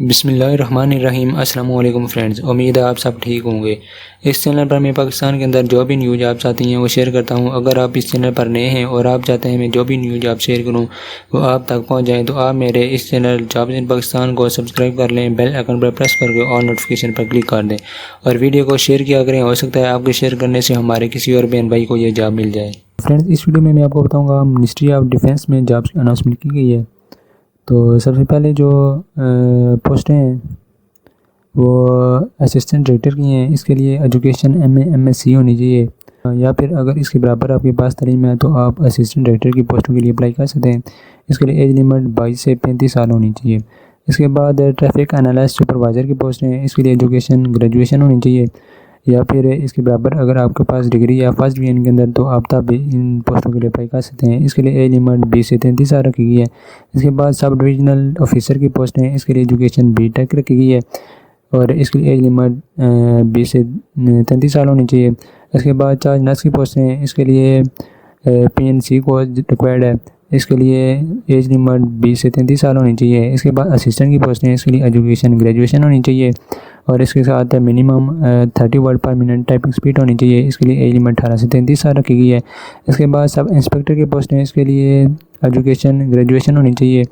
बिस्मिल्लाहिर्रहमानिर्रहीम। अस्सलाम वालेकुम फ्रेंड्स, उम्मीद है आप सब ठीक होंगे। इस चैनल पर मैं पाकिस्तान के अंदर जो भी न्यूज़ आप चाहती हैं वो शेयर करता हूं। अगर आप इस चैनल पर नए हैं और आप चाहते हैं मैं जो भी न्यूज़ आप शेयर करूं वो आप तक पहुंच जाए तो आप मेरे इस चैनल जॉब्स इन पाकिस्तान को सब्सक्राइब कर लें, बेल आइकन पर प्रेस करके और नोटिफिकेशन पर क्लिक कर दें और वीडियो को शेयर किया करें। हो सकता है आपके शेयर करने से हमारे किसी और बहन भाई को ये जॉब मिल जाए। फ्रेंड्स, इस वीडियो में मैं आपको बताऊंगा मिनिस्ट्री ऑफ डिफेंस में जॉब्स की अनाउंसमेंट की गई है। तो सबसे पहले जो पोस्टें हैं वो असिस्टेंट डायरेक्टर की हैं। इसके लिए एजुकेशन एमए एमएससी होनी चाहिए, या फिर अगर इसके बराबर आपके पास तालीम है तो आप असिस्टेंट डायरेक्टर की पोस्टों के लिए अप्लाई कर सकते हैं। इसके लिए एज लिमिट 22 से 35 साल होनी चाहिए। इसके बाद ट्रैफिक एनालिस्ट सुपरवाइज़र की पोस्ट हैं। इसके लिए एजुकेशन ग्रेजुएशन होनी चाहिए, या फिर इसके बराबर अगर आपके पास डिग्री या फर्स्ट डिवीजन के अंदर तो आप तब इन पोस्टों के लिए अप्लाई कर सकते हैं। इसके लिए एज लिमिट 20 से 33 साल रखी गई है। इसके बाद सब डिविजनल ऑफिसर की पोस्ट हैं। इसके लिए एजुकेशन बीटेक रखी गई है और इसके लिए एज लिमिट 20 से 33 साल होनी चाहिए। इसके बाद चार्ज नर्स की पोस्ट हैं। इसके लिए पीएनसी कोर्स रिक्वायर्ड है। इसके लिए एज लिमिट 20 से 33 साल होनी चाहिए। इसके बाद असिस्टेंट की पोस्ट हैं। इसके लिए एजुकेशन ग्रेजुएशन होनी चाहिए और इसके साथ मिनिमम 30 वर्ड पर मिनट टाइपिंग स्पीड होनी चाहिए। इसके लिए एज लिमिट 18 से 33 साल रखी गई है। इसके बाद सब इंस्पेक्टर की पोस्ट हैं। इसके लिए एजुकेशन ग्रेजुएशन होनी चाहिए,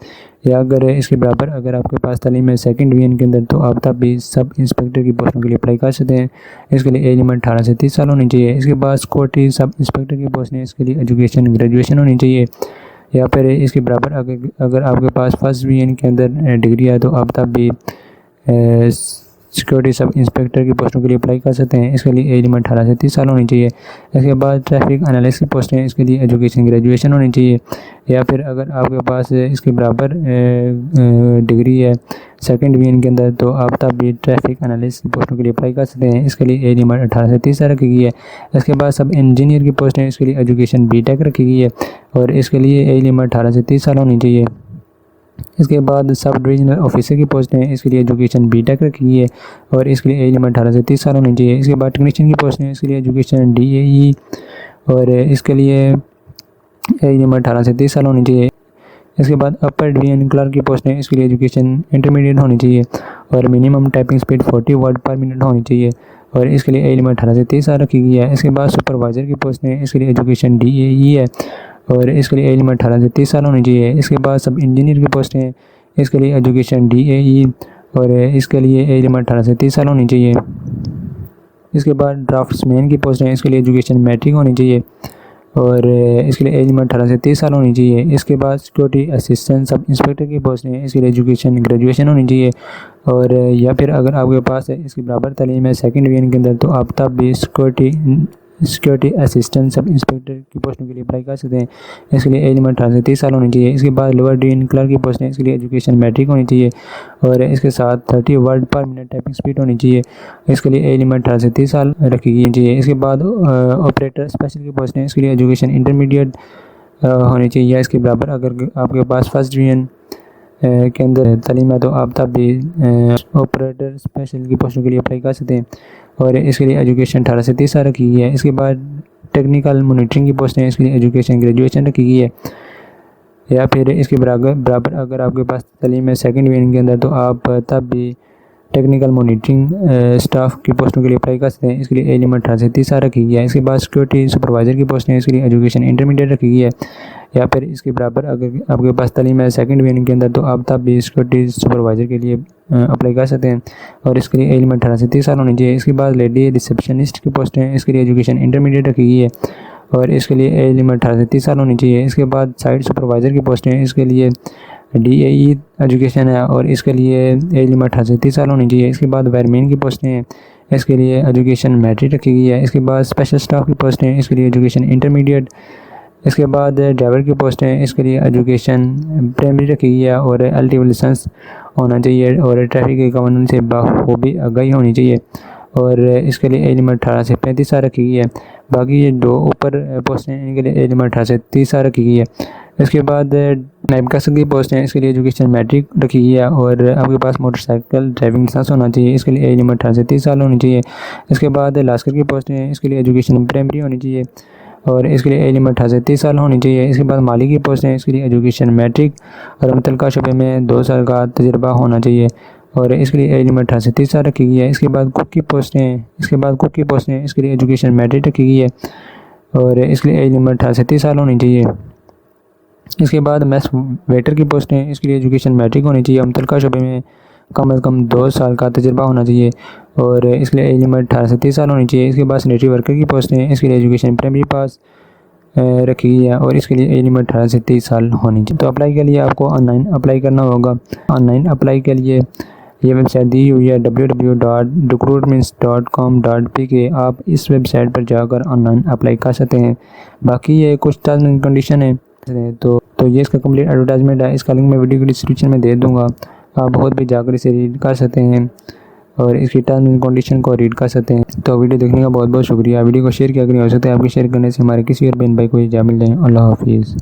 या अगर इसके बराबर अगर आपके पास तालीम है सेकंड डिवीजन के अंदर तो आप तब भी सब इंस्पेक्टर की पोस्टों के लिए अप्लाई कर सकते हैं। इसके लिए एज लिमिट 18 से 30 साल होनी चाहिए। इसके बाद सिक्योरिटी सब इंस्पेक्टर की पोस्ट हैं। इसके लिए एजुकेशन ग्रेजुएशन होनी चाहिए, या फिर इसके बराबर अगर आपके पास फर्स्ट डिवीजन के अंदर डिग्री है तो आप तब भी सिक्योरिटी सब इंस्पेक्टर की पोस्टों के लिए अप्लाई कर सकते हैं। इसके लिए एज लिमिट 18 से 30 साल होनी चाहिए। इसके बाद ट्रैफिक एनालिस्ट की पोस्ट हैं। इसके लिए एजुकेशन ग्रेजुएशन होनी चाहिए, या फिर अगर आपके पास इसके बराबर डिग्री है सेकंड डिवीजन के अंदर तो आप तब भी ट्रैफिक एनालिस्ट की पोस्टों के लिए अप्लाई कर सकते हैं। इसके लिए एज लिमिट 18 से 30 साल रखी गई है। इसके बाद सब इंजीनियर की पोस्ट हैं। इसके लिए एजुकेशन बीटेक रखी गई है और इसके लिए एज लिमिट 18 से 30 साल होनी चाहिए। इसके बाद सब डिविजनल ऑफिसर की पोस्ट हैं। इसके लिए एजुकेशन बीटेक रखी गई है और इसके लिए एज लिमिट 18 से 30 साल होनी चाहिए। इसके बाद टेक्नीशियन की पोस्ट हैं। इसके लिए एजुकेशन डीएई और इसके लिए एज लिमिट 18 से 30 साल होनी चाहिए। इसके बाद अपर डिवीजन क्लर्क की पोस्ट हैं। इसके लिए एजुकेशन इंटरमीडिएट होनी चाहिए और मिनिमम टाइपिंग स्पीड 40 वर्ड पर मिनट होनी चाहिए और इसके लिए एज लिमिट 18 से 30 साल रखी गई है। इसके बाद सुपरवाइज़र की पोस्ट हैं। इसके लिए एजुकेशन डीएई है और इसके लिए एज लिमिट 18 से 30 साल होनी चाहिए। इसके बाद सब इंजीनियर की पोस्ट हैं। इसके लिए एजुकेशन डीएई और इसके लिए एज लिमिट 18 से 30 साल होनी चाहिए। इसके बाद ड्राफ्ट्समैन की पोस्ट हैं। इसके लिए एजुकेशन मैट्रिक होनी चाहिए और इसके लिए एज लिमिट 18 से 30 साल होनी चाहिए। इसके बाद सिक्योरिटी असिस्टेंट सब इंस्पेक्टर की पोस्ट हैं। इसके लिए एजुकेशन ग्रेजुएशन होनी चाहिए और या फिर अगर आपके पास है इसकी बराबर तालीम है सेकंड डिवीजन के अंदर तो आप तब भी सिक्योरिटी असिस्टेंट सब इंस्पेक्टर की पोस्टों के लिए अप्लाई कर सकते हैं। इसके लिए एज लिमिट 18 से 30 साल होनी चाहिए। इसके बाद लोअर डिवीजन क्लर्क की पोस्ट है। इसके लिए एजुकेशन मैट्रिक होनी चाहिए और इसके साथ 30 वर्ड पर मिनट टाइपिंग स्पीड होनी चाहिए। इसके लिए एज लिमिट 18 से 30 साल रखी गई चाहिए। इसके बाद ऑपरेटर स्पेशल की पोस्ट है। इसके लिए एजुकेशन इंटरमीडिएट होनी चाहिए या इसके बराबर अगर आपके पास फर्स्ट डिवीजन के अंदर तालीम है तो आप तब भी ऑपरेटर स्पेशल की पोस्टों के लिए अप्लाई कर सकते हैं और इसके लिए एजुकेशन 18 से 30 साल रखी गई है। इसके बाद टेक्निकल मॉनिटरिंग की पोस्ट है। इसके लिए एजुकेशन ग्रेजुएशन रखी गई है, या फिर इसके बराबर अगर आपके पास तालीम है सेकंड डिवीजन के अंदर तो आप तब भी टेक्निकल मॉनिटरिंग स्टाफ की पोस्टों के लिए अप्लाई कर सकते हैं। इसके लिए एज लिमिट 18 से 30 साल रखी गई है। इसके बाद सिक्योरिटी सुपरवाइज़र की पोस्ट है। इसके लिए एजुकेशन इंटरमीडिएट रखी गई है, या फिर इसके बराबर अगर आपके पास तालीम है सेकंड डिवीजन के अंदर तो आप तब भी सिक्योरिटी सुपरवाइज़र के लिए अप्लाई कर सकते हैं और इसके लिए एज लिमिट 18 से 30 साल होनी चाहिए। इसके बाद लेडी रिसेप्शनिस्ट की पोस्ट है। इसके लिए एजुकेशन इंटरमीडिएट रखी गई है और इसके लिए एज लिमिट 18 से 30 साल होनी चाहिए। इसके बाद साइट सुपरवाइज़र की पोस्ट है। इसके लिए डीएई एजुकेशन है और इसके लिए एज लिमिट 18 से 30 साल होनी चाहिए। इसके बाद वायरमैन की पोस्टें हैं। इसके लिए एजुकेशन मैट्रिक रखी गई है। इसके बाद स्पेशल स्टाफ की पोस्टें हैं। इसके लिए एजुकेशन इंटरमीडिएट। इसके बाद ड्राइवर की पोस्ट है। इसके लिए एजुकेशन प्राइमरी रखी गई है और एलटी लाइसेंस होना चाहिए और ट्रैफिक के कानून से बखूबी आगाही होनी चाहिए और इसके लिए एज लिमिट 18 से 35 साल रखी गई है। बाकी ये दो ऊपर पोस्ट हैं इनके लिए एज लिमिट 18 से 30 साल रखी गई है। इसके बाद नायब कासर की पोस्ट हैं। इसके लिए एजुकेशन मैट्रिक रखी गई है और आपके पास मोटरसाइकिल ड्राइविंग लाइसेंस होना चाहिए। इसके लिए एज लिमिट 18 से 30 साल होनी चाहिए। इसके बाद लास्कर की पोस्ट हैं। इसके लिए एजुकेशन प्राइमरी होनी चाहिए और इसके लिए एज लिमिट 18 से 30 साल होनी चाहिए। इसके बाद माली की पोस्ट हैं। इसके लिए एजुकेशन मैट्रिक और मुतल्लिका शोबे में 2 साल का तजुर्बा होना चाहिए और इसके लिए एज लिमिट 18 से 30 साल रखी गई है। इसके बाद कुक की पोस्टें इसके लिए एजुकेशन मैट्रिक रखी गई है और इसके लिए एज लिमिट 18 से 30 साल होनी चाहिए। इसके बाद मैस वेटर की पोस्टें इसके लिए एजुकेशन मैट्रिक होनी चाहिए। मुतल्लिका शोबे में कम से कम 2 साल का तजुर्बा होना चाहिए और इसके लिए एज लिमिट 18 से 30 साल होनी चाहिए। इसके बाद सैनिटरी वर्कर की पोस्टें इसके लिए एजुकेशन प्राइमरी पास रखी गई है और इसके लिए एज लिमिट 18 से 30 साल होनी चाहिए। तो अप्लाई के लिए आपको ऑनलाइन अप्लाई करना होगा। ऑनलाइन अप्लाई के लिए ये वेबसाइट दी हुई है www.recruitments.com.pk। आप इस वेबसाइट पर जाकर ऑनलाइन अप्लाई कर सकते हैं। बाकी ये कुछ टर्म्स एंड कंडीशन है तो ये इसका कंप्लीट एडवर्टाइजमेंट है। इसका लिंक मैं वीडियो की डिस्क्रिप्शन में दे दूंगा, आप खुद भी जाकर इसे रीड कर सकते हैं और इसकी टर्म्स एंड कंडीशन को रीड कर सकते हैं। तो वीडियो देखने का बहुत बहुत शुक्रिया। वीडियो को शेयर किया करें, हो सकता है आपके शेयर करने से हमारे किसी और बहन भाई को जा मिल जाए। अल्लाह हाफिज़।